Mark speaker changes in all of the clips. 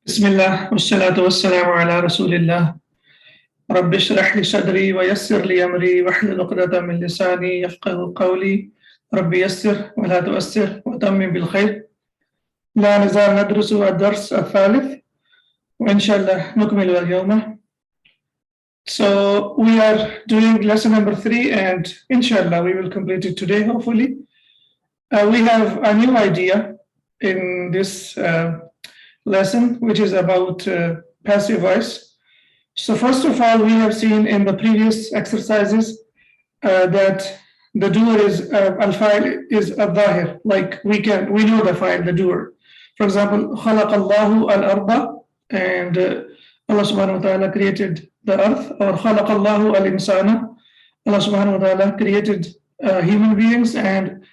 Speaker 1: بسم الله والصلاة والسلام على رسول الله رب اشرح لي صدري ويسر لي أمري واحلل عقدة من لساني يفقه قولي رب يسر ولا تؤسر وتمم بالخير لا نزال ندرس الدرس الثالث وإن شاء الله نكمل اليوم. So we are doing lesson number 3 and inshallah we will complete it today hopefully. We have a new idea in this lesson which is about passive voice. So first of all, we have seen in the previous exercises that the doer is al-fa'il is al-dhahir, like we know the fa'il, the doer. For example, خلق الله الأرض and Allah subhanahu wa ta'ala created the earth, or خلق الله الإنسان, Allah subhanahu wa ta'ala created human beings, and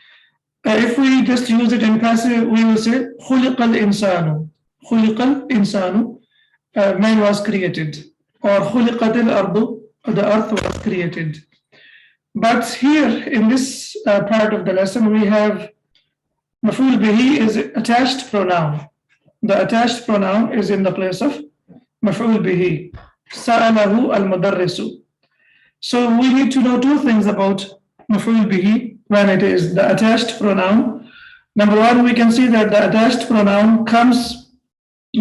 Speaker 1: if we just use it in passive, we will say خلق الإنسان, خلق الإنسان, man was created, or خلقت الأرض, the earth was created. But here in this part of the lesson we have مفعول به is attached pronoun. The attached pronoun is in the place of مفعول به. سأله المدرس. So we need to know two things about مفعول به when it is the attached pronoun. Number one, we can see that the attached pronoun comes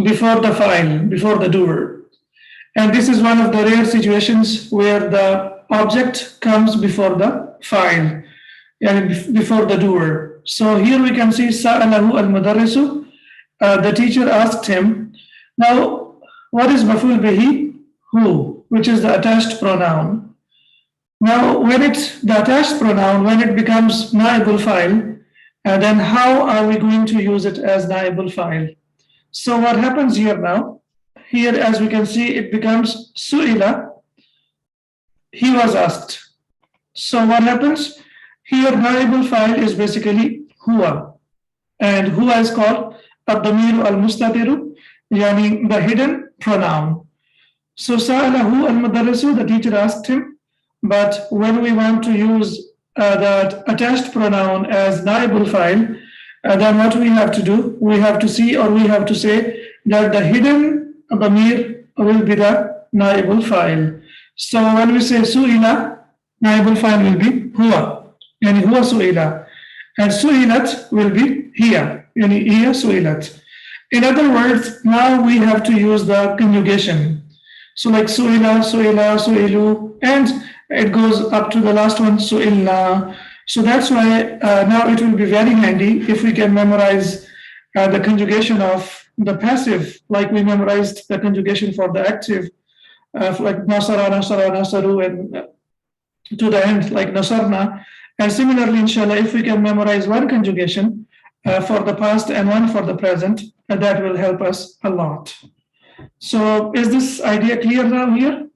Speaker 1: before the fa'il, before the doer. And this is one of the rare situations where the object comes before the fa'il, before the doer. So here we can see سأله المدرس, the teacher asked him. Now, what is مفعول به? Who, which is the attached pronoun. Now, the attached pronoun, when it becomes naibul fa'il, then how are we going to use it as naibul fa'il? So what happens here now? Here, as we can see, it becomes su'ila, he was asked. So what happens? Here, naibul fa'il is basically huwa, and huwa is called ad-damiru al-mustatiru, yani the hidden pronoun. So sa'alahu al-mudarrisu, the teacher asked him, but when we want to use that attached pronoun as naibul fa'il, then what we have to do, we have to see, or we have to say that the hidden damir will be the naibul fa'il. So when we say su'ila, naibul fa'il will be huwa, yani huwa su'ila, and su'ilat will be hiya, yani hiya su'ilat. In other words, now we have to use the conjugation. So like su'ila, su'ila, su'ilu, and it goes up to the last one, su'ilna. So that's why now it will be very handy if we can memorize the conjugation of the passive, like we memorized the conjugation for the active, like nasara, nasara, nasaru, and to the end, like nasarna. And similarly, inshallah, if we can memorize one conjugation for the past and one for the present, that will help us a lot. So is this idea clear now here?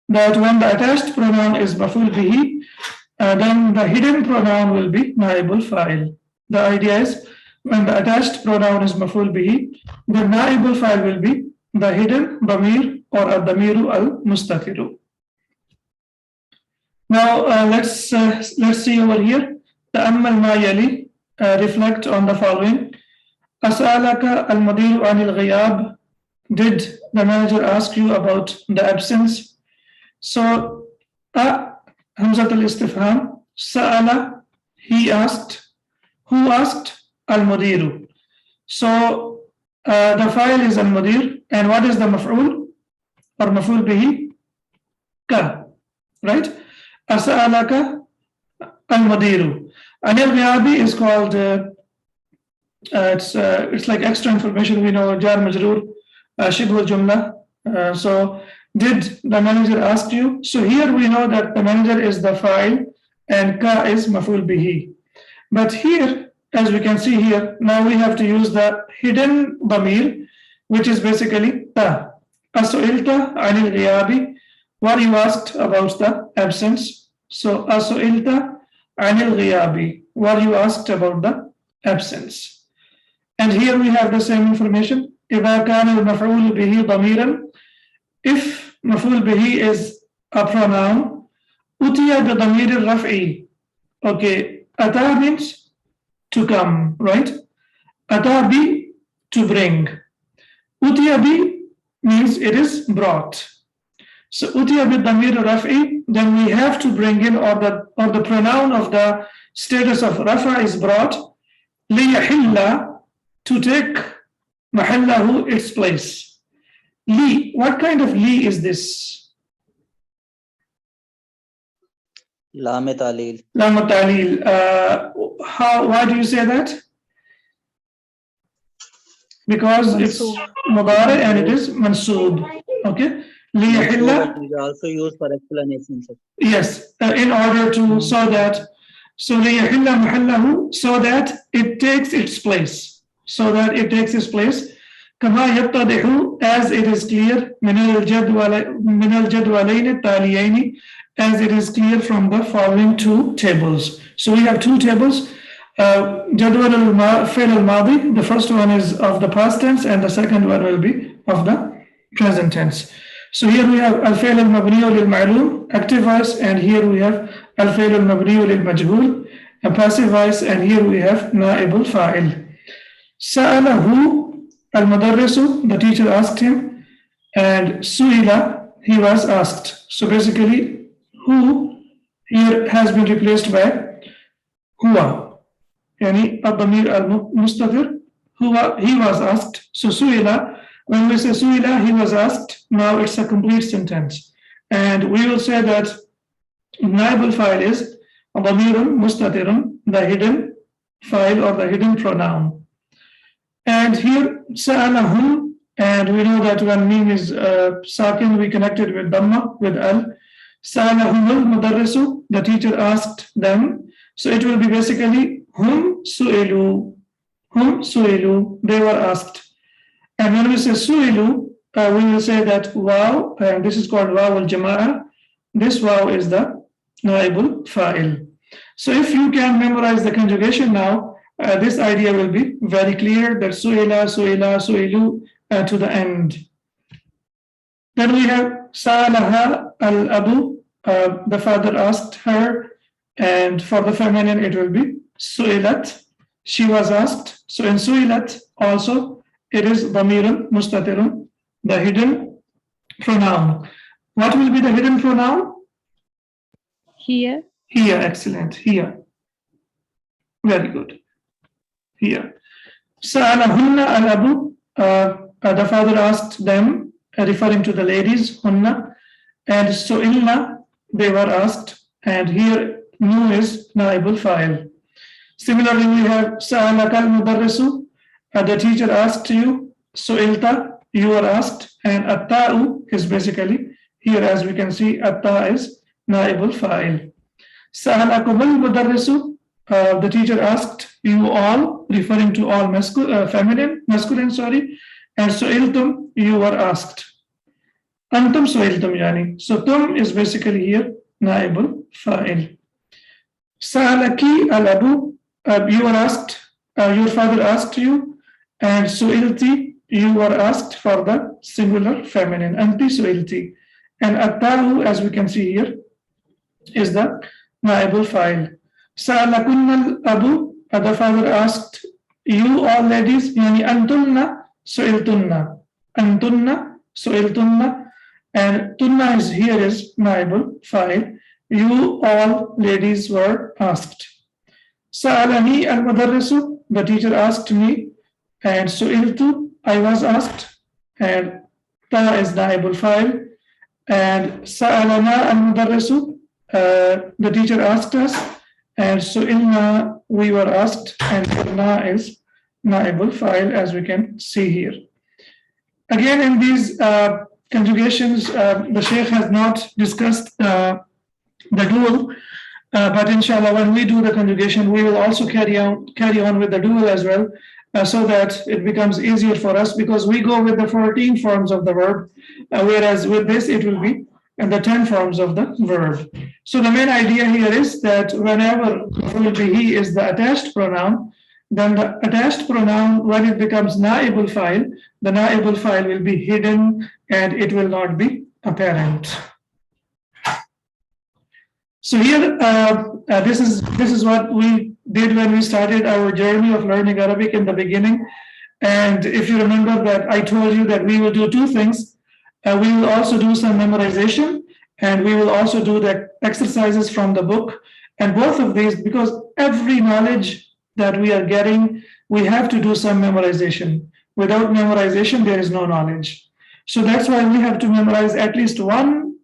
Speaker 1: That when the attached pronoun is maf'ul bihi, then the hidden pronoun will be naibul fa'il. The idea is when the attached pronoun is maf'ul bihi, the naibul fa'il will be the hidden damir or ad-damiru al-mustatiru. Now let's see over here. تأمل ما يلي, reflect on the following. أسألك المدير عن الغياب. Did the manager ask you about the absence? So Hamzat al-istifham, sa'ala, he asked. Who asked? Al-mudiru. So the fa'il is al-mudir, and what is the maf'ul or maf'ul bihi? Ka, right? As'alaka al-mudiru. Anil ghiyabi is called, it's like extra information. We know jar majroor, shibhul jumla. So did the manager ask you? So here we know that the manager is the fa'il and ka is maf'ul bihi. But here, as we can see here, now we have to use the hidden damir, which is basically ta. Asu'ilta anil ghiyabi, what you asked about the absence. So asu'ilta anil ghiyabi, what you asked about the absence. And here we have the same information. إذا كان المفعول به ضميرا, if مفعول به is a pronoun, utiya bi damir al-raf'i. Okay, ata means to come, right? Ata bi to bring. Utiya bi means it is brought. So utiya bi damir raf'i, then we have to bring in, or the pronoun of the status of rafa is brought, liyahilla, to take mahallahu, its place. Li, what kind of li is this?
Speaker 2: Lam ta'lil.
Speaker 1: Lam ta'lil. Why do you say that? Because it's mudari and it is mansoob. Okay. Liyahilla
Speaker 2: is also used for explanation.
Speaker 1: Yes, in order to, so that, so liyahilla mahallahu, so that it takes its place. So that it takes its place. Kama yattadihu, as it is clear, min al-jadwalayn at-taliyayn, as it is clear from the following two tables. So we have two tables. Jadwal al-fi'l al-madi, the first one is of the past tense and the second one will be of the present tense. So here we have al-fi'l al-mabni lil-ma'lum, active voice, and here we have al-fi'l al-mabni lil-majhul, a passive voice, and here we have na'ib al-fa'il. Sa'alahu al-mudarrisu, the teacher asked him, and su'ila, he was asked. So basically, who here has been replaced by huwa, yani ad-damir al-mustatir, huwa, he was asked. So su'ila, when we say su'ila, he was asked, now it's a complete sentence. And we will say that naib al-fa'il is damirun mustatirun, the hidden fa'il or the hidden pronoun. And here, sa'alahum, and we know that when mim is sakin, we connected with dhamma, with al. Sa'alahum al-mudarrisu, the teacher asked them. So it will be basically hum su'ilu, they were asked. And when we say su'ilu, we will say that waw, and this is called waw al-jama'a. This waw is the naibul fa'il. So if you can memorize the conjugation now, this idea will be very clear, that su'ila, su'ilu to the end. Then we have sa'alaha al-abu, the father asked her, and for the feminine it will be su'ilat, she was asked. So in su'ilat also, it is damirun mustatirun, the hidden pronoun. What will be the hidden pronoun?
Speaker 3: Here.
Speaker 1: Here, excellent. Here. Very good. Here. Sa'alahunna al-abu, the father asked them, referring to the ladies, hunna, and su'ilna, they were asked, and here nu is naibul fa'il. Similarly, we have sa'alaka al-mudarrisu, the teacher asked you, su'ilta, you were asked, and at-ta'u is basically, here as we can see, at-ta is naibul fa'il. Sa'alakum al-mudarrisu, the teacher asked you all, referring to all masculine, and su'iltum, you were asked. Antum su'iltum yani. So tum is basically here naibul fa'il. Sa'alaki al-abu, you were asked, your father asked you, and su'ilti, you were asked for the singular feminine, anti su'ilti. And at-ta'u, as we can see here, is the naibul fa'il. Sa'alakunna al-abu, the father asked you all ladies, yani antunna su'iltunna, antunna su'iltunna, and tunna is here is naibul fa'il. You all ladies were asked. Sa'alani al-mudarrisu, the teacher asked me, and su'iltu, I was asked, and ta is naibul fa'il. And sa'alana al-mudarrisu, the teacher asked us, and su'ilna, we were asked, and na is naibul fa'il, as we can see here. Again, in these conjugations, the Sheikh has not discussed the dual, but inshallah, when we do the conjugation, we will also carry on with the dual as well, so that it becomes easier for us, because we go with the 14 forms of the verb, whereas with this it will be the 10 forms of the verb. So the main idea here is that whenever he is the attached pronoun, then the attached pronoun, when it becomes naibul fa'il, the naibul fa'il will be hidden and it will not be apparent. So here, this is what we did when we started our journey of learning Arabic in the beginning. And if you remember that I told you that we will do two things. We will also do some memorization, and we will also do the exercises from the book. And both of these, because every knowledge that we are getting, we have to do some memorization. Without memorization, there is no knowledge. So that's why we have to memorize at least one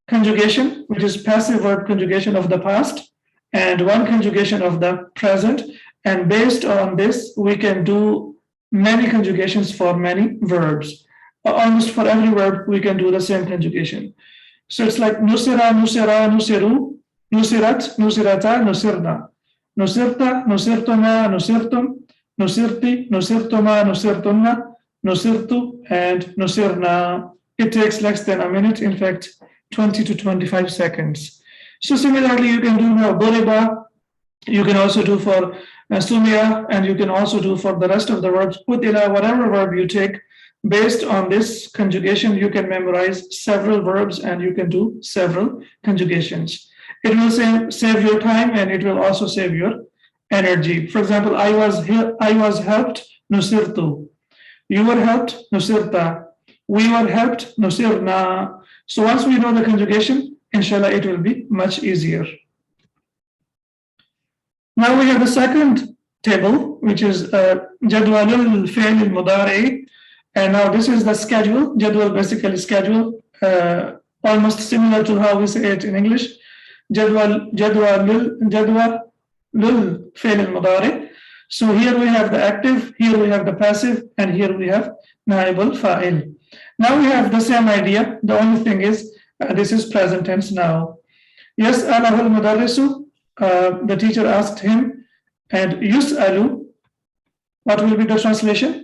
Speaker 1: conjugation, which is passive verb conjugation of the past, and one conjugation of the present. And based on this, we can do many conjugations for many verbs. Almost for every verb, we can do the same conjugation. So it's like nusira, nusira, nusiru, nusirat, nusirata, nusirna, nusirta, nusirtuna, nusirtum, nusirti, nusirtuma, nusirtunna, nusirtu, and nusirna. It takes less than a minute, in fact, 20 to 25 seconds. So similarly, you can do now boriba, you can also do for sumia, and you can also do for the rest of the verbs, putila, whatever verb you take. Based on this conjugation, you can memorize several verbs and you can do several conjugations. It will save your time and it will also save your energy. For example, I was helped, nusirtu. You were helped, nusirta. We were helped, nusirna. So once we know the conjugation, inshallah, it will be much easier. Now we have the second table, which is Jadwalul Fi'l al-Mudari. And now this is the schedule. Jadwal basically schedule, almost similar to how we say it in English. Jadwalul Fi'l al-Mudari. So here we have the active, here we have the passive, and here we have Naib al-Fa'il. Now we have the same idea. The only thing is, this is present tense now. Yes, Yas'alahu al-Mudarrisu, the teacher asked him, and Yus'alu, what will be the translation?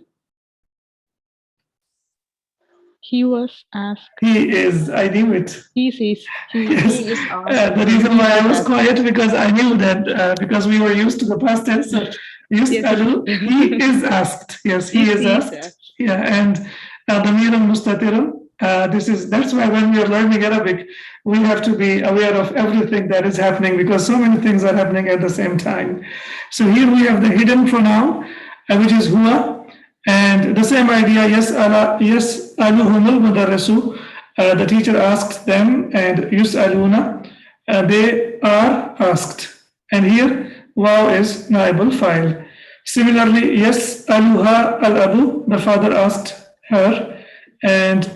Speaker 3: He was asked.
Speaker 1: He is, I knew it.
Speaker 3: He says.
Speaker 1: Yes.
Speaker 3: He is asked.
Speaker 1: The reason why I was quiet, because I knew that because we were used to the past tense. So Yus'alu, he is asked. Yes, he is asked. Yeah, and Damirun Mustatirun. That's why when we are learning Arabic, we have to be aware of everything that is happening because so many things are happening at the same time. So here we have the hidden pronoun, which is huwa. And the same idea, yas'aluhumul mudarrisu, the teacher asked them, and yus'aluna, they are asked. And here, waw is naibul fa'il. Similarly, yas'aluha al-abu, the father asked her, and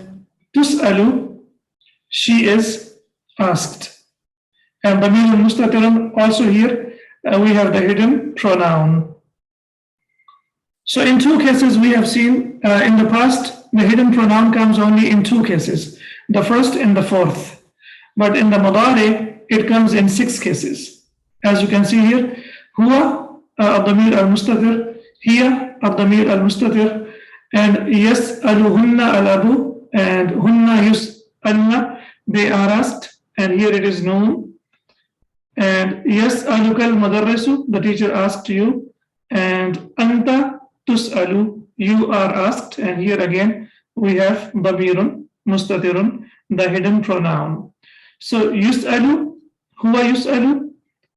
Speaker 1: tus'alu, she is asked. And damirun mustatirun, also here, we have the hidden pronoun. So in two cases we have seen in the past, the hidden pronoun comes only in two cases, the first and the fourth. But in the Madari, it comes in 6 cases. As you can see here, huwa ad-damir al-mustatir, hiya ad-damir al-mustatir, and yas'aluhunna al-abu, and hunna yus'alna, they are asked, and here it is known. And yas'aluka al-mudarrisu, the teacher asked you, and anta tus'alu, you are asked, and here again we have damirun mustatirun, the hidden pronoun. So yus'alu, huwa yus'alu,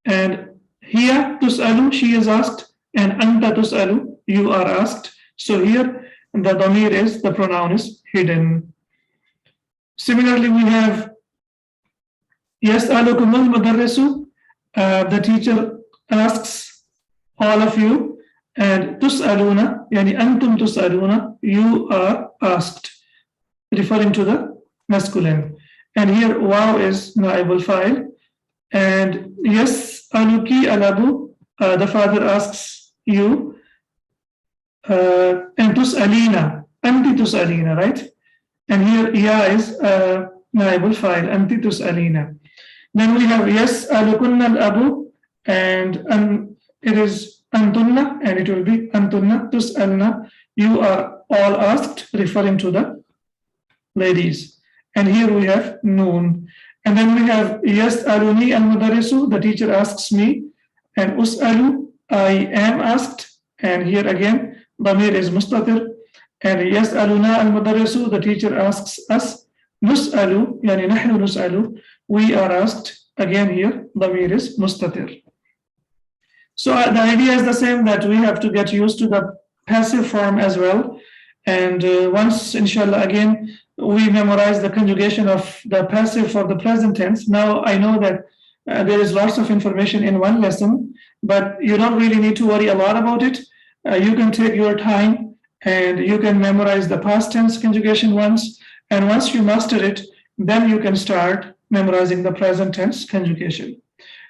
Speaker 1: and hiya tus'alu, she is asked, and anta tus'alu, you are asked. So here the damir is, the pronoun is hidden. Similarly, we have yas'alukumul mudarrisu, the teacher asks all of you, and tus'aluna, yani antum tus'aluna, you are asked, referring to the masculine. And here waw is naibul fa'il, and yas'aluki al-abu, the father asks you, and tus'alina, anti tus'alina, right? And here ya is naibul fa'il, anti tus'alina. Then we have yas'alukunna al-abu, and it is antunna, and it will be antunna tus'alna, you are all asked, referring to the ladies. And here we have noon. And then we have yas'aluni al-mudarrisu, the teacher asks me, and us'alu, I am asked, and here again damir is mustatir, and yas'aluna al-mudarrisu, the teacher asks us, nus'alu, yani nahnu nus'alu, we are asked, again here damir is mustatir. So the idea is the same, that we have to get used to the passive form as well. And once, inshallah, again, we memorize the conjugation of the passive for the present tense. Now I know that there is lots of information in one lesson, but you don't really need to worry a lot about it. You can take your time and you can memorize the past tense conjugation once. And once you master it, then you can start memorizing the present tense conjugation.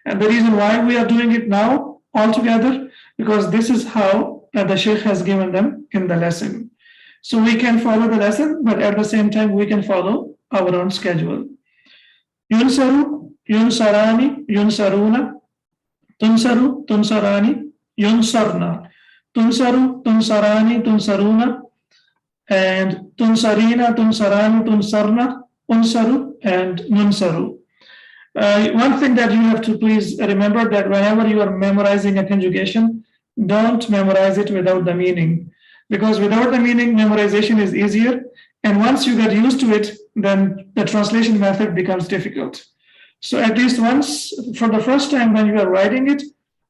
Speaker 1: And the reason why we are doing it now all together, because this is how the Sheikh has given them in the lesson. So we can follow the lesson, but at the same time, we can follow our own schedule. Yunsaru, yunsarani, yunsaruna, tunsaru, tunsarani, yunsarna, tunsaru, tunsarani, tunsaruna, and tunsarina, tunsarani, tunsarna, unsaru, and nunsaru. One thing that you have to please remember that whenever you are memorizing a conjugation, don't memorize it without the meaning. Because without the meaning, memorization is easier. And once you get used to it, then the translation method becomes difficult. So at least once, for the first time when you are writing it,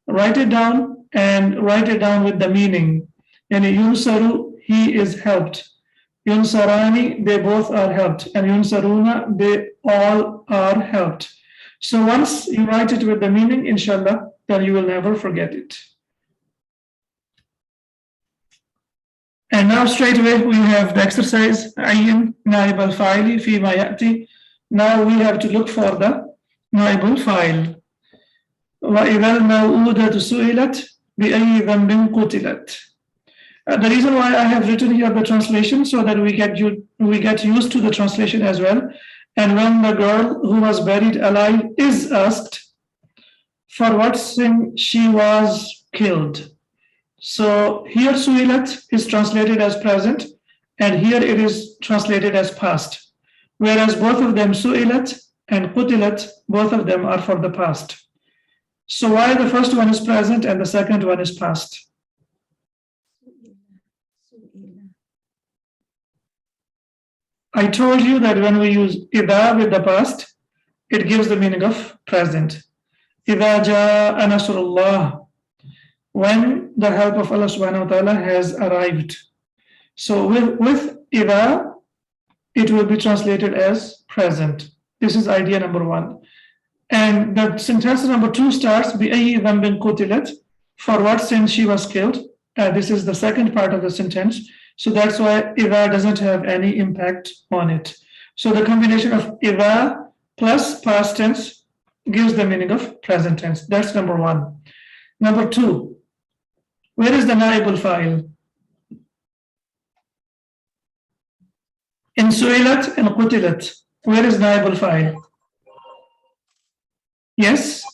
Speaker 1: write it down and write it down with the meaning. Yani yunsaru, he is helped. Yunsarani, they both are helped. And yunsaruna, they all are helped. So once you write it with the meaning, inshallah, then you will never forget it. And now straight away we have the exercise Ayyin Naib al-Fa'ili fi ma ya'ti. Now we have to look for the Naib al-Fa'il. وَإِذَا الْمَوْءُودَةُ سُئِلَتْ بِأَيِّ ذَنْبٍ قُتِلَتْ. The reason why I have written here the translation so that we get used to the translation as well. And when the girl who was buried alive is asked, for what sin she was killed. So here su'ilat is translated as present, and here it is translated as past. Whereas both of them, su'ilat and qutilat, both of them are for the past. So why the first one is present and the second one is past? I told you that when we use idha with the past, it gives the meaning of present. Idha ja'a nasrullah, when the help of Allah subhanahu wa ta'ala has arrived. So with idha, it will be translated as present. This is idea number one. And the sentence number two starts, بِأَيِّ ذَنْبٍ قُتِلَتْ, for what sin she was killed. This is the second part of the sentence. So that's why idha doesn't have any impact on it. So the combination of idha plus past tense gives the meaning of present tense. That's number one. Number two, where is the Naib al-Fa'il? In Su'ilat and Qutilat, where is Naib al-Fa'il? Yes?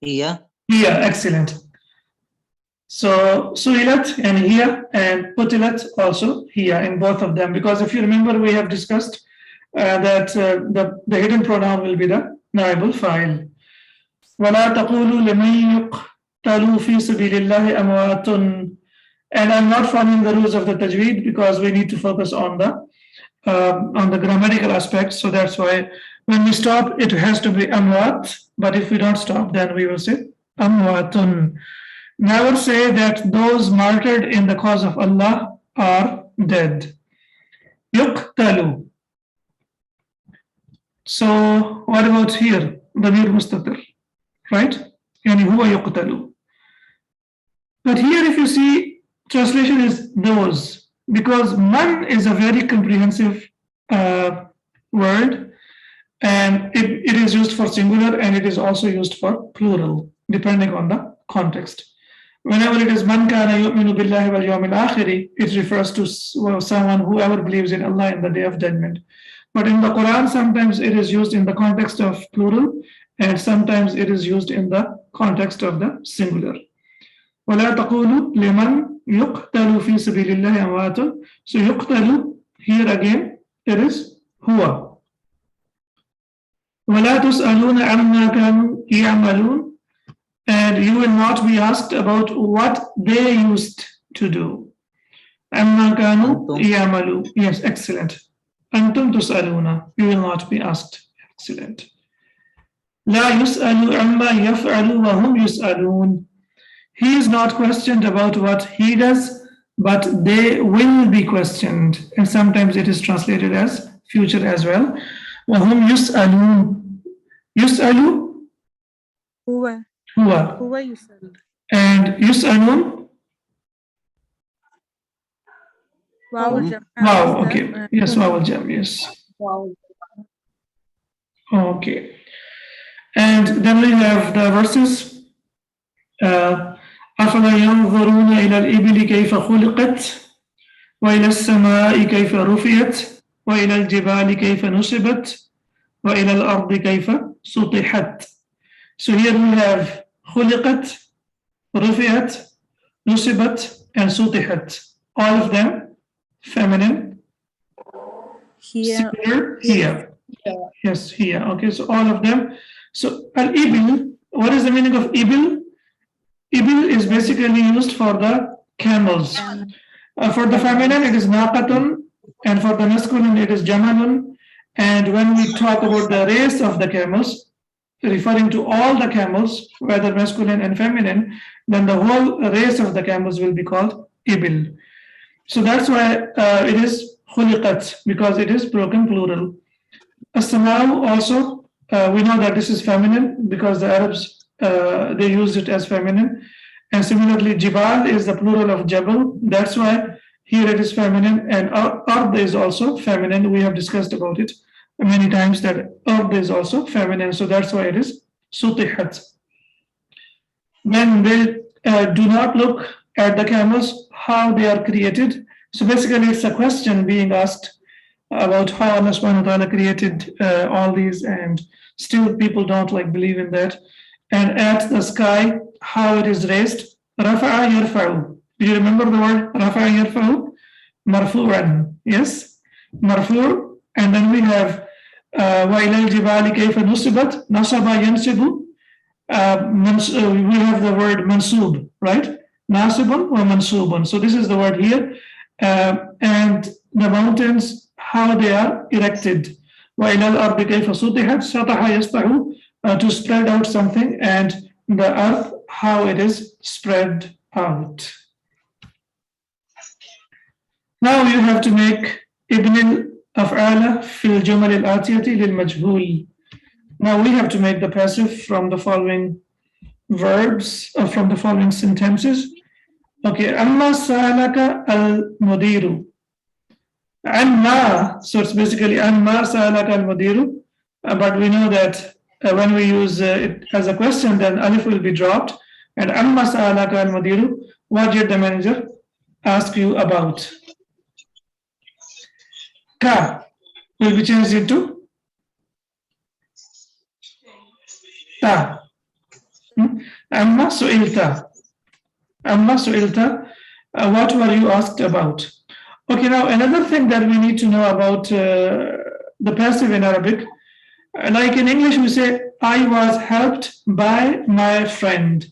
Speaker 2: Here.
Speaker 1: Here, excellent. So Su'ilat and here, and Qutilat also here in both of them. Because if you remember, we have discussed that the hidden pronoun will be the Naib al-Fa'il. وَلَا تَقُولُوا لِمَنْ يُقْتَلُوا فِي سَبِيلِ اللَّهِ أَمْوَاتٌ. And I'm not following the rules of the tajweed because we need to focus on the grammatical aspects. So that's why when we stop, it has to be amwat. But if we don't stop, then we will say amwatun. Never say that those martyred in the cause of Allah are dead. Yuqtalu. So what about here? Damir mustatir, right? Yani huwa yuqtalu. But here if you see, translation is those, because man is a very comprehensive word, and it is used for singular and it is also used for plural, depending on the context. Whenever it is man kana yu'minu billahi wal yawmil akhiri, it refers to someone whoever believes in Allah in the day of judgment. But in the Quran, sometimes it is used in the context of plural, and sometimes it is used in the context of the singular. وَلَا تَقُولُوا لِمَنْ يُقْتَلُوا فِي سَبِيلِ اللَّهِ أَمْوَاتٌ. So يُقْتَلُوا, here again, it is huwa. وَلَا تُسْأَلُونَ عَمَّا كَانُوا يَعْمَلُونَ. And you will not be asked about what they used to do. عَمَّا كَانُوا يَعْمَلُونَ. Yes, excellent. أَنْتُمْ تُسْأَلُونَ. You will not be asked. Excellent. لَا يُسْأَلُوا عَمَّا يَفْعَلُوا وَهُمْ يُسْأَلُونَ. he is not questioned about what he does, but they will be questioned. And sometimes it is translated as future as well. وهم يسألون. يسأل
Speaker 4: هو
Speaker 1: هو
Speaker 4: يسأل.
Speaker 1: and يسألون.
Speaker 4: واو الجماعة.
Speaker 1: Wow, okay. Yes, wow jam, yes. Okay. And then we have the verses. أفلا ينظرون إلى الإبل كيف خلقت وإلى السماء كيف رفعت وإلى الجبال كيف نصبت وإلى الأرض كيف سطحت. So here we have خلقت, رفعت, نصبت, and سطحت. All of them feminine.
Speaker 4: Here.
Speaker 1: Singular, here. Yes, here. Okay, so all of them. So al-ibil, what is the meaning of ibil? Ibil is basically used for the camels. For the feminine, it is naqatun, and for the masculine, it is jamalun. And when we talk about the race of the camels, referring to all the camels, whether masculine and feminine, then the whole race of the camels will be called ibil. So that's why it is khuliqat, because it is broken plural. As-sama'u also, we know that this is feminine because the Arabs, they used it as feminine. And similarly, jibal is the plural of jabal. That's why here it is feminine. And ard is also feminine. We have discussed about it many times that ard is also feminine. So that's why it is sutihat. When they do not look at the camels, how they are created. So basically it's a question being asked about how Allah subhanahu wa ta'ala created all these, and still people don't believe in that. And at the sky, how it is raised. Rafa'a yarfa'u. Do you remember the word Rafa'a yarfa'u? Marfu'an. Yes? Marfu'. And then we have wa ilal jibali kayfa nusibat. Nasaba yansibu. We have the word mansub, right? Nasibun wa mansubun. So this is the word here. And the mountains, how they are erected. Wa ilal ardi kayfa sutihat. Sataha yastahu. To spread out something, and the earth, how it is spread out. Now you have to make ibn al-af'ala fil jumal al-atiyati lil majhul. Now we have to make the passive from the following verbs, or from the following sentences. Okay, amma sa'alaka al-mudiru. Amma, so it's basically amma sa'alaka al-mudiru, but we know that when we use it as a question, then alif will be dropped. And amma sa'alaka al-mudiru, what did the manager ask you about? Ka will be changed into ta. Amma su'ilta. Amma su'ilta, what were you asked about? Okay, now another thing that we need to know about the passive in Arabic. Like in English, we say, I was helped by my friend.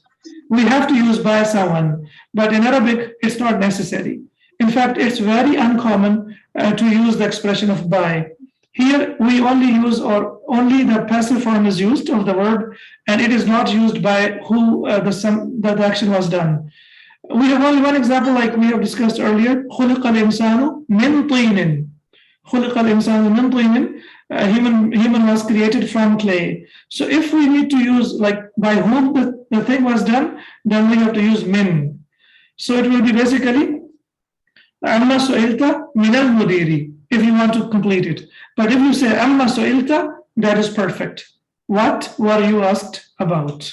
Speaker 1: We have to use by someone, but in Arabic, it's not necessary. In fact, it's very uncommon to use the expression of by. Here, we only use, or only the passive form is used of the verb, and it is not used by who the action was done. We have only one example, like we have discussed earlier. خُلِقَ الْإِنسَانُ مِنْ طِينٍ. خُلِقَ الْإِنسَانُ مِنْ طِينٍ. Human was created from clay. So if we need to use by whom the thing was done, then we have to use min. So it will be basically amma su'ilta min al-mudiri, if you want to complete it. But if you say amma su'ilta, that is perfect. What were you asked about?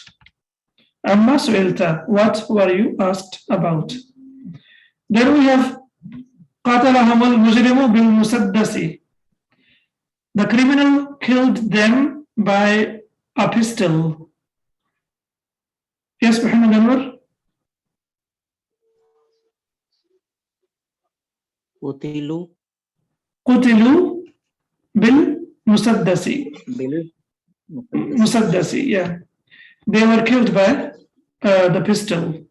Speaker 1: Amma su'ilta, what were you asked about? Then we have qatalahum al-mujrimu bil-musaddasi. The criminal killed them by a pistol. Yes, Muhammad Anwar? قتلوا بالمسدس. Musaddasi, yeah. They were killed by the pistol.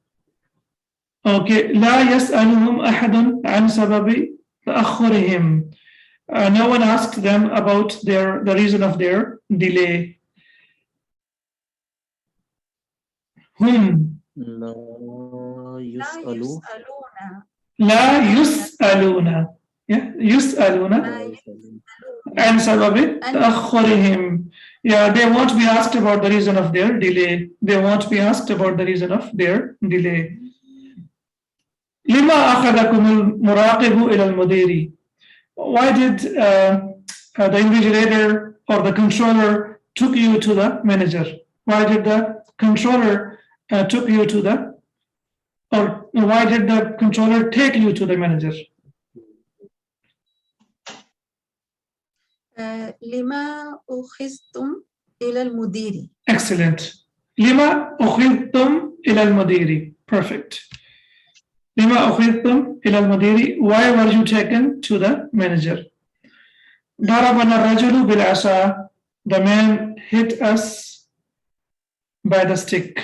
Speaker 1: Okay. لا يسألهم أحد عن سبب تأخرهم. No one asked them about the reason of their delay. Whom
Speaker 2: لا يسألوا
Speaker 1: لا يسألون. Yeah, يسألون عن سبب تأخرهم. Yeah, they won't be asked about the reason of their delay. They won't be asked about the reason of their delay. لما أخذكم المراقب إلى المدير? Why did the invigilator or the controller took you to the manager? Why did the controller took you to the, or why did the controller take you to the manager?
Speaker 5: لما أخذتم إلى المدير.
Speaker 1: Excellent. لما أخذتم إلى المدير? Perfect. لما أخذتم إلى المدير? Why were you taken to the manager? ضربنا الرجل بالعصا. The man hit us by the stick.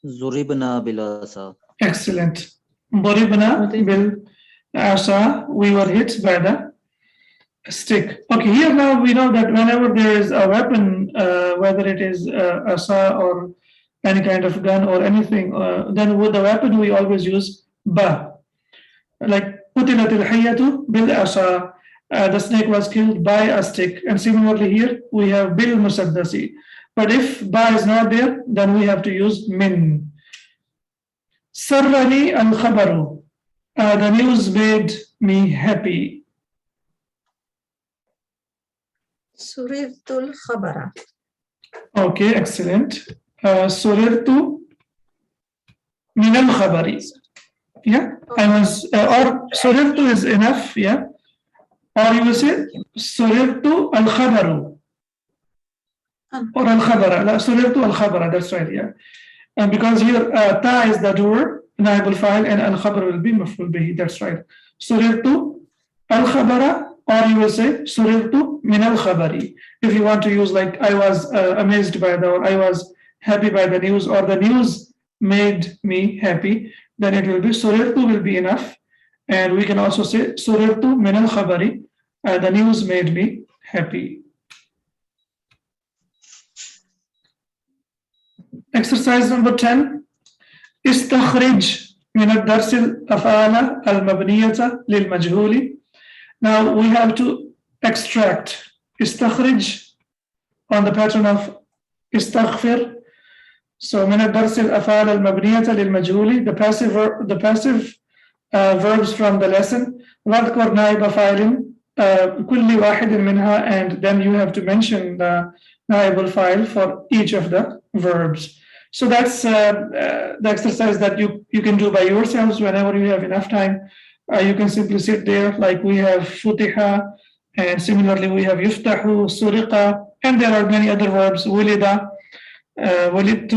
Speaker 2: ضربنا بالعصا.
Speaker 1: Excellent. ضربنا بالعصا. We were hit by the stick. Okay, here now we know that whenever there is a weapon, whether it is a saw or any kind of gun or anything, then with the weapon we always use ba. Like قتلت الحية بالعصا. The snake was killed by a stick. And similarly here we have بالمسدس. But if ba is not there, then we have to use min. سرني الخبر. The news made me happy.
Speaker 5: سررت الخبر.
Speaker 1: Okay, excellent. سررت من الخبر. Yeah, I was, or سررت is enough, yeah. Or you will say سررت الخبر. Or الخبر. لا, سررت الخبر, that's right, yeah. And because here ta is the doer, نائب الفاعل, and الخبر will be مفعول به, that's right. سررت الخبر. Or you will say سررت من الخبر. If you want to use like I was amazed by the, or I was happy by the news, or the news made me happy, then it will be سررت will be enough. And we can also say سررت من الخبر. The news made me happy. Exercise number 10. استخرج من الدرس الأفعال المبنية للمجهول. Now we have to extract استخرج on the pattern of استغفر. So من الدرس الأفعال المبنية للمجهول, the passive verbs from the lesson. واذكر نائب فاعل كل واحد منها, and then you have to mention the نائب الفاعل for each of the verbs. So that's the exercise that you can do by yourselves whenever you have enough time. You can simply sit there, like we have فتح, and similarly we have يفتح, سرق, and there are many other verbs, ولد, ولدت,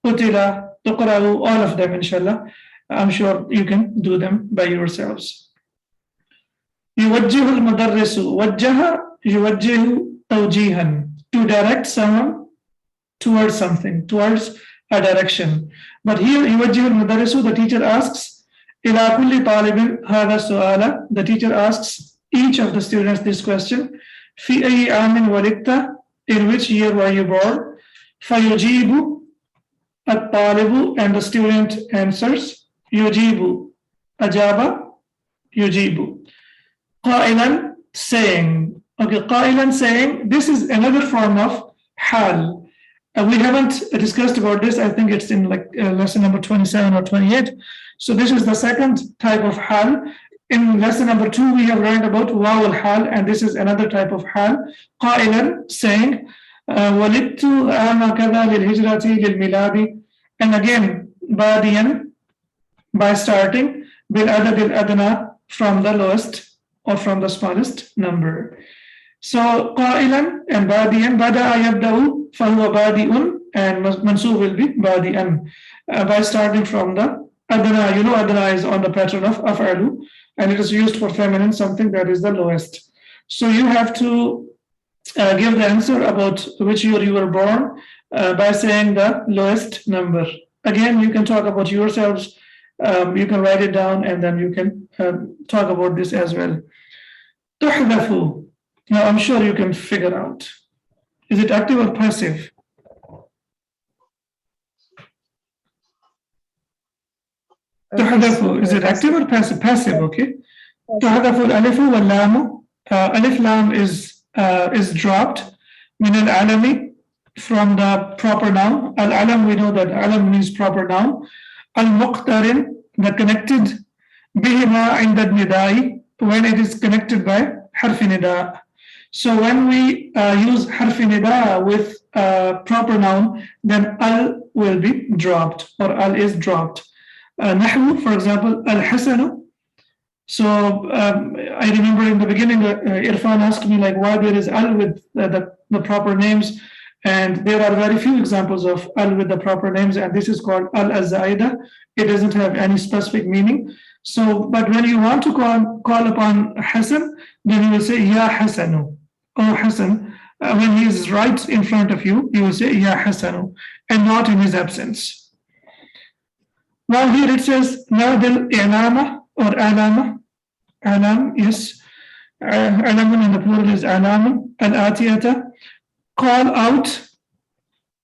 Speaker 1: قتل, تقرأ, all of them, inshallah. I'm sure you can do them by yourselves. يوجه المدرس. وجه يوجه توجيها, to direct someone towards something, towards a direction. But here يوجه المدرس, the teacher asks إلى كل طالب هذا السؤال. The teacher asks each of the students this question. في أي عام ولدت? In which year were you born? فيجيب الطالب, and the student answers. يجيب, أجاب, يجيب. قائلا, saying. Okay, قائلا, saying. This is another form of حال. We haven't discussed about this. I think it's in like lesson number 27 or 28. So this is the second type of hal. In lesson number 2, we have learned about waw al-hal, and this is another type of hal. قائلا, saying. ولدت عام كذا للهجرة للميلاد. And again, باديا, by starting بالعدد الأدنى, from the lowest or from the smallest number. So قائلا and باديا, بدأ يبدأ فهو بادئ, and mansub will be بادئا, by starting from the adna. You know adna is on the pattern of af'alu, and it is used for feminine, something that is the lowest. So you have to give the answer about which year you were born by saying the lowest number. Again, you can talk about yourselves. You can write it down, and then you can talk about this as well. تحذف. Now I'm sure you can figure out. Is it active or passive? تحذف, is it active or passive? Passive, okay. تحذف الألف واللام. Alif lam is dropped من العلم, from the proper noun. Al-alam, we know that alam means proper noun. Al-muqtarin, the connected. بهما عند النداء, when it is connected by حرف نداء. So when we use حرف نداء with proper noun, then al will be dropped, or al is dropped. نحو, for example, al-hasanu. So I remember in the beginning, Irfan asked me like why there is al with the proper names, and there are very few examples of al with the proper names, and this is called al-zaida. It doesn't have any specific meaning. So, but when you want to call upon Hassan, then you will say Ya Hassanu, oh Hassan. When he is right in front of you, you will say Ya Hassanu, and not in his absence. Now here it says Nadil I'lama or Alama. Alam, yes. Alamun in the plural is Alamun. Al-Atiyata. Call out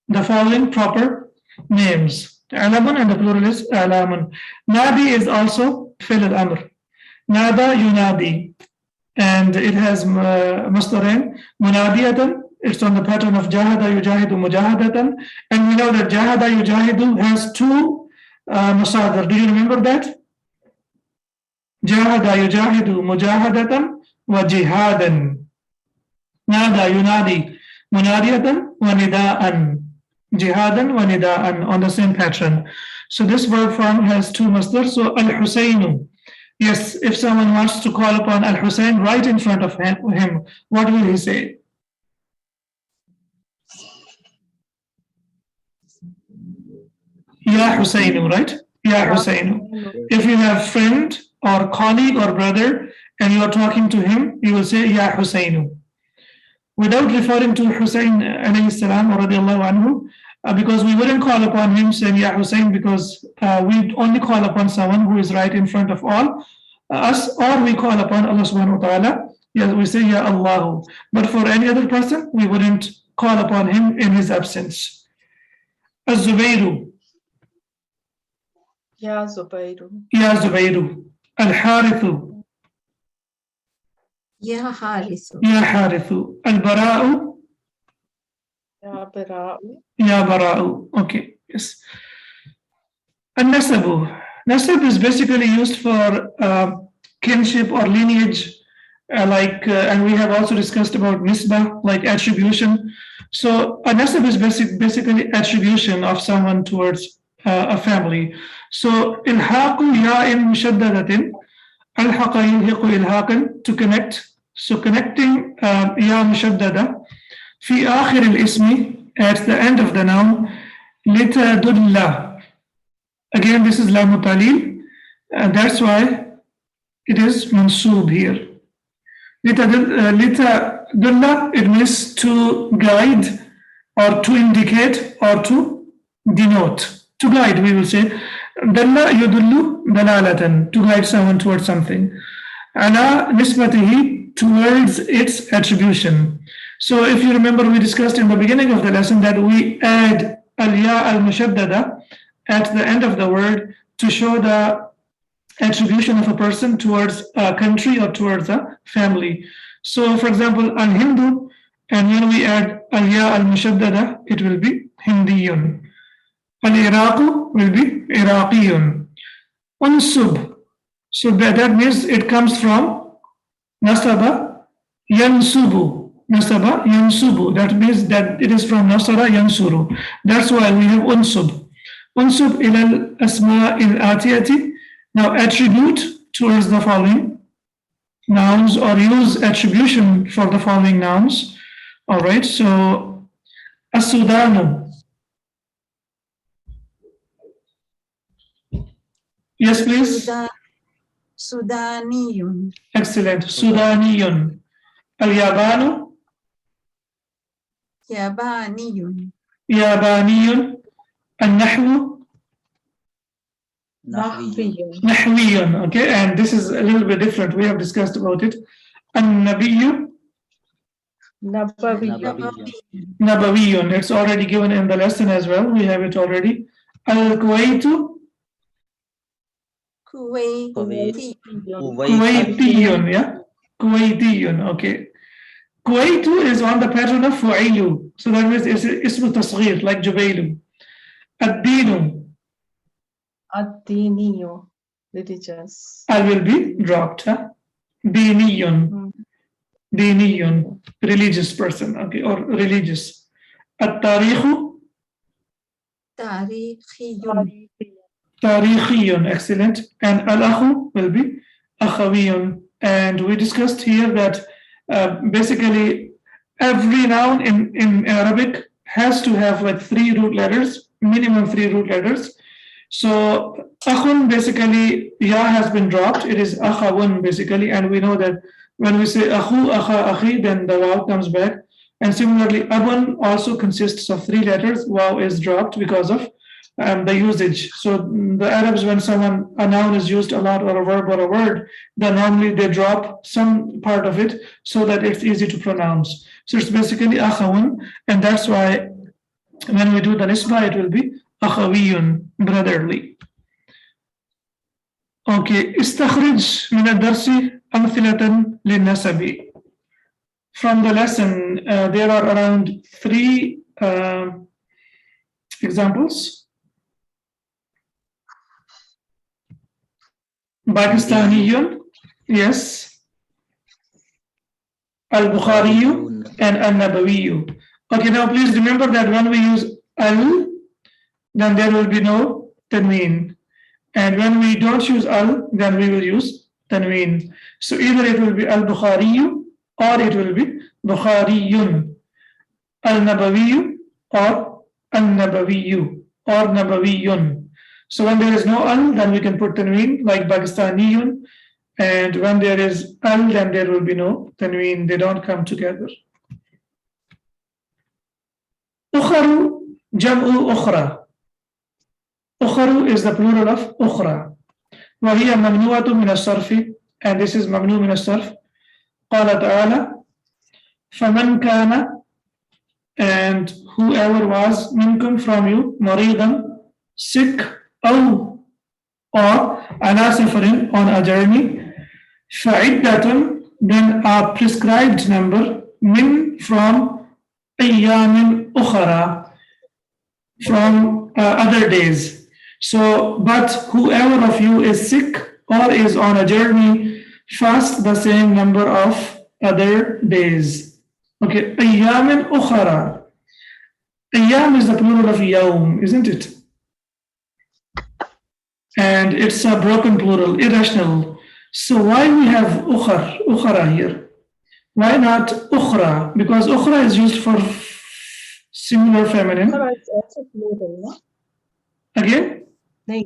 Speaker 1: the following proper names. Alamun and the plural is Alamun. Nadi is also Fil al-Amr. Nada yunadi. And it has Mustarain. Munadiyatan. It's on the pattern of Jahada yujahidu mujahadatan. And we know that Jahada yujahidu has two masadar. Do you remember that? Jahada yujahidu mujahadatan wa jihadan. Nada yunadi munadiyatan wa nidaan. Jihadan wa nidaan, on the same pattern. So this verb form has two masdar. So al-Husaynu. Yes, if someone wants to call upon al-Husayn right in front of him, what will he say? Ya Husaynu, right? Ya Husaynu. If you have friend or colleague or brother and you are talking to him, you will say Ya Husaynu. Without referring to Hussein alayhi salam or radiallahu anhu, because we wouldn't call upon him saying Ya Hussein, because we only call upon someone who is right in front of all us, or we call upon Allah subhanahu wa ta'ala. Yes, we say Ya Allahu. But for any other person, we wouldn't call upon him in his absence. Az-Zubayru.
Speaker 6: Ya Zubairu.
Speaker 1: Ya Zubayru. Al-Harithu.
Speaker 5: Ya Harithu.
Speaker 1: Ya Harithu. Al-Bara'u.
Speaker 6: Ya Bara'u.
Speaker 1: Ya Bara'u. Okay, yes. An-Nasabu. Nasab is basically used for kinship or lineage, and we have also discussed about nisbah, like attribution. So a nasab is basically attribution of someone towards a family. So ilhaqu ya'in mushaddadatin, alhaqa yulhiqu ilhaqan, to connect. So connecting ya mushaddada fi akhir al-ismi, at the end of the noun, litadulla. Again, this is lam talil, and that's why it is mansoob here. Litadulla, it means to guide or to indicate or to denote. To guide, we will say. Dalla yudullu dalalatan, to guide someone towards something. Ala nisbatihi, towards its attribution. So if you remember, we discussed in the beginning of the lesson that we add al-ya al-mushaddada at the end of the word to show the attribution of a person towards a country or towards a family. So for example, al-Hindu, and when we add al-ya al-mushaddada, it will be Hindiyun. Al-Iraqu will be Iraqiyun. Unsub, so that means it comes from Nasaba Yansubu. Nasaba Yansubu, that means that it is from Nasara Yansuru. That's why we have Unsub. Unsub ila al-asma al-atiyati. Now attribute towards the following nouns, or use attribution for the following nouns. All right, so as-Sudanu. Yes, please.
Speaker 5: Sudaniyun.
Speaker 1: Excellent. Sudaniyun. Al-Yabanu.
Speaker 5: Yabaniyun.
Speaker 1: Yabaniyun. Al-Nahwu.
Speaker 6: Nahwiyun.
Speaker 1: Nahwiyun. Okay, and this is a little bit different. We have discussed about it. Al-Nabiyyu.
Speaker 6: Nabawiyun.
Speaker 1: Nabawiyun. It's already given in the lesson as well. We have it already. Al-Kuwaitu.
Speaker 5: Kuwaiti.
Speaker 1: Kuwaitiyun, yeah? Kuwaitiyun, okay. Kuwaitu is on the pattern of fu'ilu. So that means it's ismu tasghir, like Jubailu. Ad-dinu,
Speaker 6: Adiniyo. Religious.
Speaker 1: I will be dropped, huh? Diniyun, diniyun, religious person, okay, or religious. At-tarikhu,
Speaker 5: Tarikhiyun.
Speaker 1: tarikhiyun, excellent. And al-akhu will be akhawiyun. And we discussed here that basically every noun in Arabic has to have like 3 root letters, minimum 3 root letters. So akhun, basically ya has been dropped, it is akhawun basically, and we know that when we say akhu, akha, akhi, then the waw comes back. And similarly abun also consists of 3 letters, waw is dropped because of the usage. So the Arabs, when a noun is used a lot, or a verb or a word, then normally they drop some part of it so that it's easy to pronounce. So it's basically akhawun, and that's why when we do the nisbah, it will be akhawiyun, brotherly. Okay, istakhrij min ad-darsi amthilatan lin-nasabi. From the lesson, there are around 3 examples. Pakistaniyun, yes. Al-Bukhariyu and Al-Nabawiyu. Okay, now please remember that when we use al, then there will be no tanween. And when we don't use al, then we will use tanween. So either it will be al-Bukhariyu or it will be Bukhariyun, al-Nabawiyu or al-Nabawiyu or Nabawiyun. So when there is no al, then we can put tanween like Pakistaniyun. And when there is al, then there will be no tanween. They don't come together. Ukharu jam'u ukhra. Ukharu is the plural of ukhra. وهي ممنوعة من الصرف, and this is ممنوع من الصرف. قال تعالى فمن كان, and whoever was, minkum, from you, maridan, sick, or ala safarin, on a journey, fa'iddatun, then a prescribed number, min, from ayyamin ukhara, from other days. So, but whoever of you is sick or is on a journey, fast the same number of other days. Okay, ayyamin ukhara. Ayyam is the plural of yawm, isn't it? And it's a broken plural, irrational. So why we have ukhara here? Why not ukhra? Because ukhra is used for singular feminine.
Speaker 6: It's also plural, no?
Speaker 1: Again?
Speaker 6: No.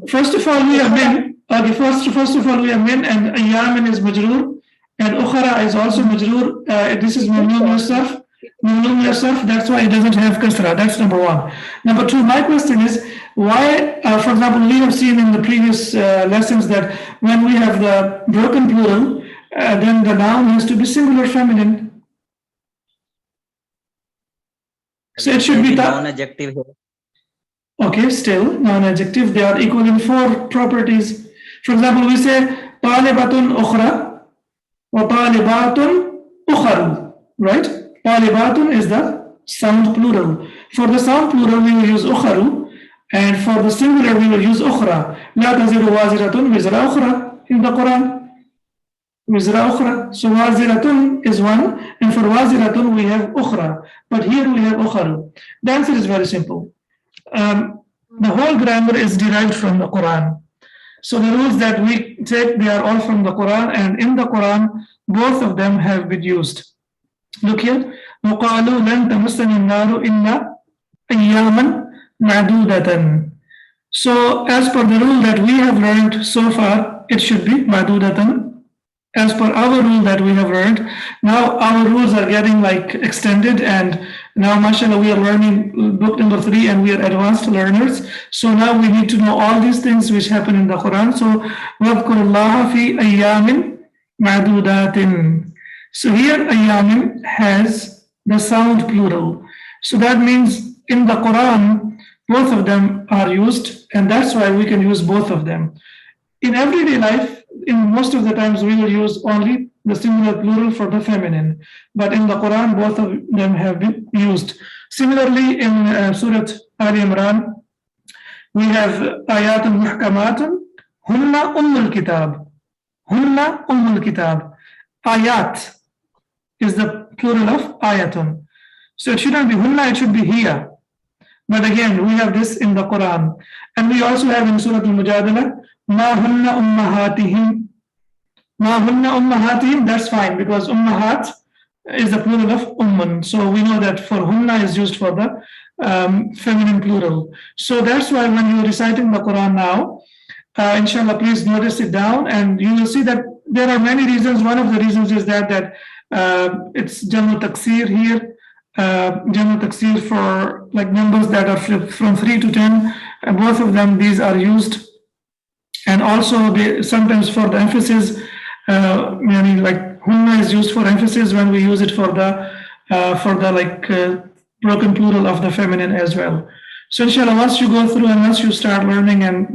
Speaker 1: First of all, we have min. Okay, first of all, we have min, and ayyamin is majroor, and ukhra is also majroor. This is mamnu min as-sarf. Mamnu min as-sarf, that's why it doesn't have kasra. That's number 1. Number 2, my question is, why, for example, we have seen in the previous lessons that when we have the broken plural, then the noun has to be singular feminine. So it should be
Speaker 2: non-adjective here.
Speaker 1: Okay, still non-adjective, they are equal in 4 properties. For example, we say talibatun ukhra wa talibatun ukharu, right? Talibatun is the sound plural. For the sound plural, we will use ukharu, and for the singular, we will use ukhra. La taziru waziratun wizra ukhra in the Quran. Wizra ukhra. So waziratun is 1, and for waziratun we have ukhra, but here we have ukharu. The answer is very simple. The whole grammar is derived from the Quran. So the rules that we take, they are all from the Quran, and in the Quran, both of them have been used. Look here. وَقَالُوا لَن تَمَسَّنِ النَّارُ إِلَّا أَيَّامًا مَعْدُودَةً. So as per the rule that we have learned so far, it should be مَعْدُودَةً. As per our rule that we have learned, now our rules are getting like extended, and now mashallah we are learning book number 3 and we are advanced learners. So now we need to know all these things which happen in the Quran. So وَاذْكُرُ اللَّهَ فِي أَيَّامٍ مَعْدُودَاتٍ. So here ayyamin has the sound plural. So that means in the Quran, both of them are used, and that's why we can use both of them. In everyday life, in most of the times we will use only the singular plural for the feminine, but in the Quran both of them have been used. Similarly, in Surah Al Imran, we have ayatun muhkamatun, hunna ummul kitab. Hunna ummul kitab. Ayat is the plural of ayatun. So it shouldn't be hunna, it should be hiya. But again, we have this in the Quran. And we also have in Surah Al-Mujadala, ma hunna ummahatihim. Ma hunna ummahatihim, that's fine, because ummahat is the plural of umman. So we know that for hunna is used for the feminine plural. So that's why when you're reciting the Quran now, inshallah, please notice it down, and you will see that there are many reasons. One of the reasons is that it's Jamu Taksir here, Jamu Taksir for like numbers that are from 3 to 10, and both of them, these are used. And also sometimes for the emphasis, meaning like hunna is used for emphasis when we use it for the broken plural of the feminine as well. So inshallah, once you go through and once you start learning and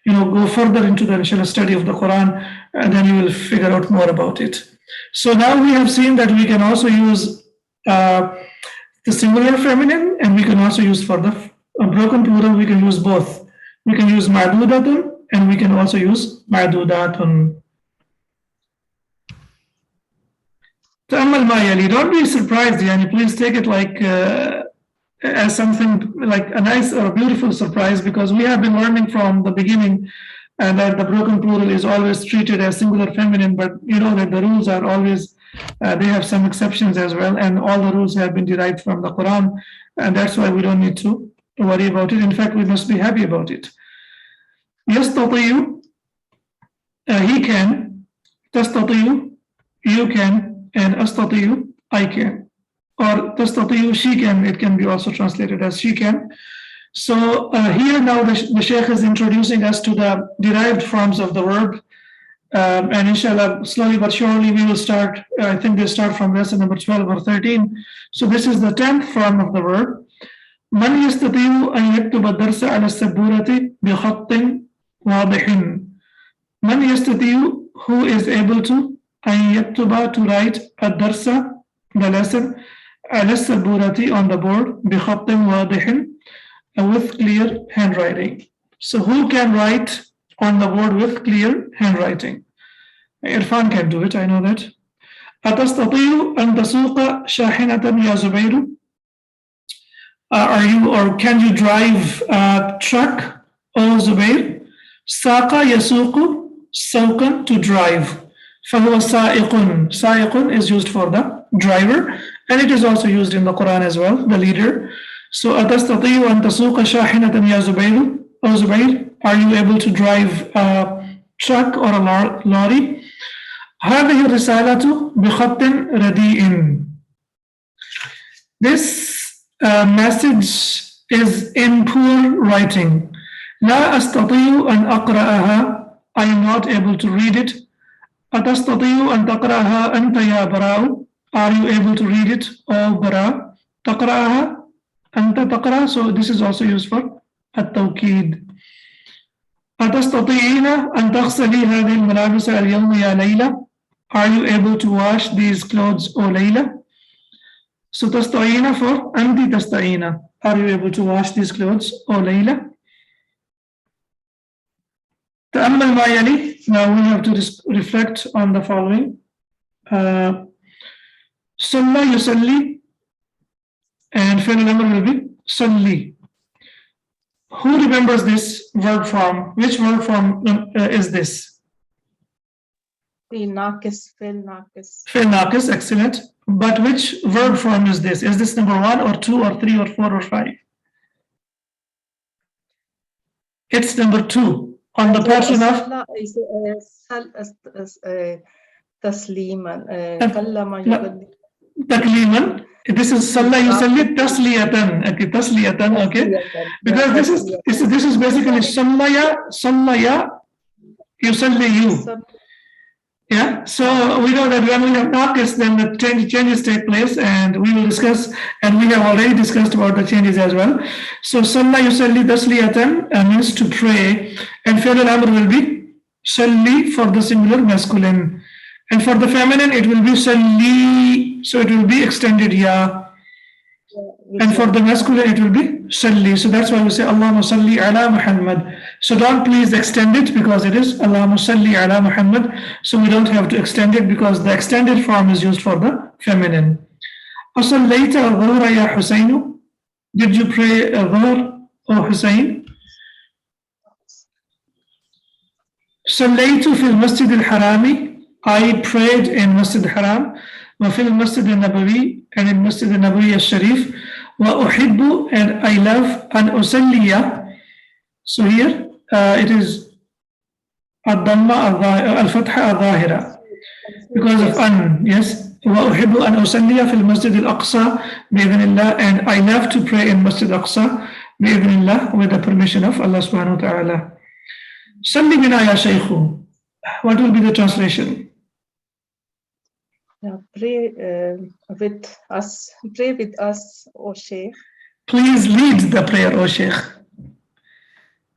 Speaker 1: go further into the inshallah study of the Quran, then you will figure out more about it. So now we have seen that we can also use the singular feminine, and we can also use for the broken plural, we can use both. We can use ma'dudatun, and we can also use ma'dudatun. Ta'ammal ma yali. Don't be surprised, yani. Please take it like as something like a nice or a beautiful surprise, because we have been learning from the beginning that the broken plural is always treated as singular feminine, but you know that the rules are always, they have some exceptions as well, and all the rules have been derived from the Quran, and that's why we don't need to worry about it. In fact, we must be happy about it. Yastati'u, he can. Tastati'u, you can. And astati'u, I can. Or tastati'u, she can. It can be also translated as she can. So here now the Shaykh is introducing us to the derived forms of the verb. And inshallah, slowly but surely we will start. I think they start from lesson number 12 or 13. So this is the 10th form of the verb. من يستطيع أن يكتب الدرس على السبورة بخط واضح. من يستطيع, who is able to, أن يكتب, to write, الدرس, the lesson, على السبورة, on the board, بخط واضح, with clear handwriting. So who can write on the board with clear handwriting? Irfan can do it, I know that. أتستطيع أن تسوق شاحنة يا زبير? Can you drive a truck, O Zubair? Saqa yasuqu, sawqan, to drive. فهو سائق. سائق is used for the driver, and it is also used in the Quran as well, the leader. So أتستطيع أن تسوق شاحنة يا زبير? O Zubair, are you able to drive a truck or a lorry? هذه الرسالة بخط رديء. This message is in poor writing. لا أستطيع أن أقرأها. I am not able to read it. أتستطيع أن تقرأها أنت يا براء? Are you able to read it, O براء? تقرأها أنت تقرأ. So this is also used for التوكيد. أتستطيعين أن تغسلي هذه الملابس اليوم يا ليلى? Are you able to wash these clothes, O Layla? So تستطيعين for أنت تستطيعين. Are you able to wash these clothes, O Layla? تأمل ما يلي. Now we have to reflect on the following. صلى يصلي, and فعل الأمر will be صلي. Who remembers this verb form? Which verb form is this?
Speaker 6: Fil naqis, fil naqis.
Speaker 1: Fil naqis, excellent. But which verb form is this? Is this number 1 or 2 or 3 or 4 or 5? It's number 2. On the person of takliman. This is salla yusalli tasliyatan. Okay, tasliyatan. Okay, because this is basically sallaya yusalli you. Yeah, so we know that when we have naqis, then the changes take place, and we will discuss, and we have already discussed about the changes as well. So salla yusalli tasliyatan means to pray, and fi'l al-amr will be salli for the singular masculine, and for the feminine it will be salli, so it will be extended ya. And for the masculine, it will be salli. So that's why we say Allahumma salli ala Muhammad. So don't please extend it because it is Allahumma salli ala Muhammad. So we don't have to extend it because the extended form is used for the feminine. Asallayta al-dhuhra ya Husainu? Did you pray al-dhuhr, O Hussein? Sallaytu fil masjid al-harami. I prayed in Masjid al-Haram. Wa fil masjid al-Nabawi, and in Masjid al-Nabawi al-Sharif. وأحب, and I love أن أصلي. So here it is الضمة الفتحة الظاهرة because of أن. Yes, وأحب أن أصلي في المسجد الأقصى بإذن الله, and I love to pray in Masjid al-Aqsa بإذن الله, with the permission of Allah subhanahu wa ta'ala. صلي بنا يا شيخ. What will be the translation?
Speaker 6: Pray with us. Pray with us, O Sheikh.
Speaker 1: Please lead the prayer, O Sheikh.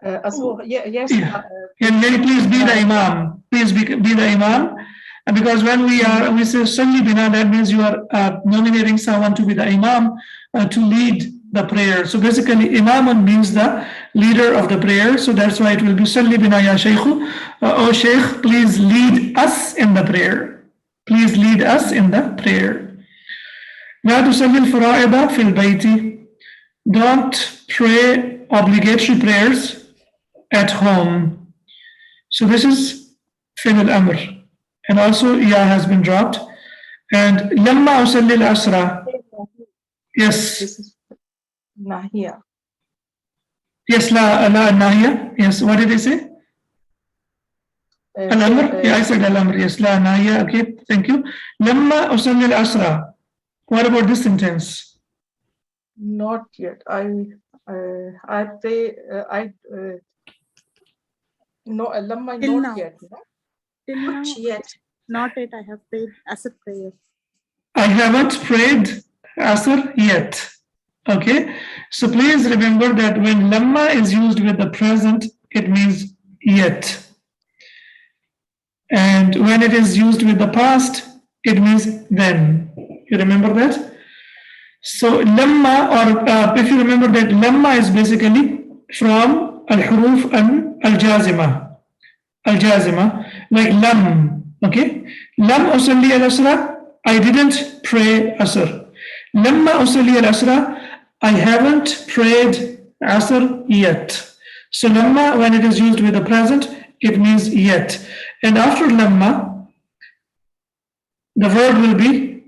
Speaker 6: Yes.
Speaker 1: Yeah. And may please be the Imam. Please be the Imam. And because when we say Salli Bina, that means you are nominating someone to be the Imam to lead the prayer. So basically, Imam means the leader of the prayer. So that's why it will be Salli Bina Ya Shaykhu. O Sheikh, please lead us in the prayer. Please lead us in the prayer. لا تصلي الفرائض في البيت. Don't pray obligatory prayers at home. So this is fi'l al-amr, and also ya has been dropped. And لما أصلي العصر. Yes.
Speaker 6: This is Nahia.
Speaker 1: Yes, la nahia. Yes, what did he say? Al-amr? Yeah, I said al-amr. Yes, la nahia. Okay, thank you. لما أصلي العصر. What about this sentence?
Speaker 6: Not yet. I pray. No, Lamma,
Speaker 4: Till
Speaker 6: not
Speaker 4: now.
Speaker 6: yet. No?
Speaker 4: Till now,
Speaker 5: Not yet.
Speaker 4: not yet. I have prayed Asr prayer.
Speaker 1: I haven't prayed Asr yet. Okay, so please remember that when lamma is used with the present, it means yet. And when it is used with the past, it means then. You remember that? So lamma, or if you remember that lamma is basically from al-huruf al-jazima. Al-jazima, like lam, okay? Lam usalli al-asra, I didn't pray asr. Lamma usalli al-asra, I haven't prayed asr yet. So lamma, when it is used with the present, it means yet. And after lamma, the verb will be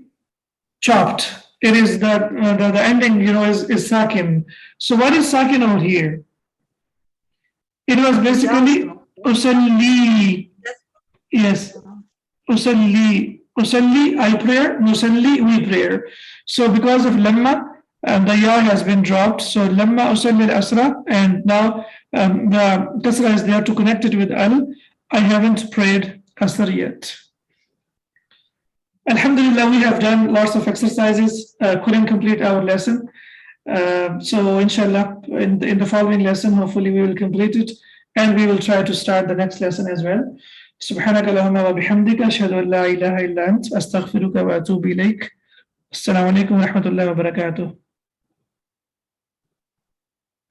Speaker 1: chopped. It is the ending, is sakin. So what is sakin out here? It was basically usalli. Yes, usalli. Usalli, I pray. Nusalli, we pray. So because of lamma, the ya has been dropped. So lamma usalli al-asra, and now the kasra is there to connect it with al. I haven't prayed asr yet. Alhamdulillah, we have done lots of exercises, couldn't complete our lesson. So inshallah, in the following lesson, hopefully we will complete it, and we will try to start the next lesson as well. سبحانك اللهم وبحمدك أشهد أن لا إله إلا أنت أستغفرك وأتوب إليك. السلام عليكم ورحمة الله وبركاته.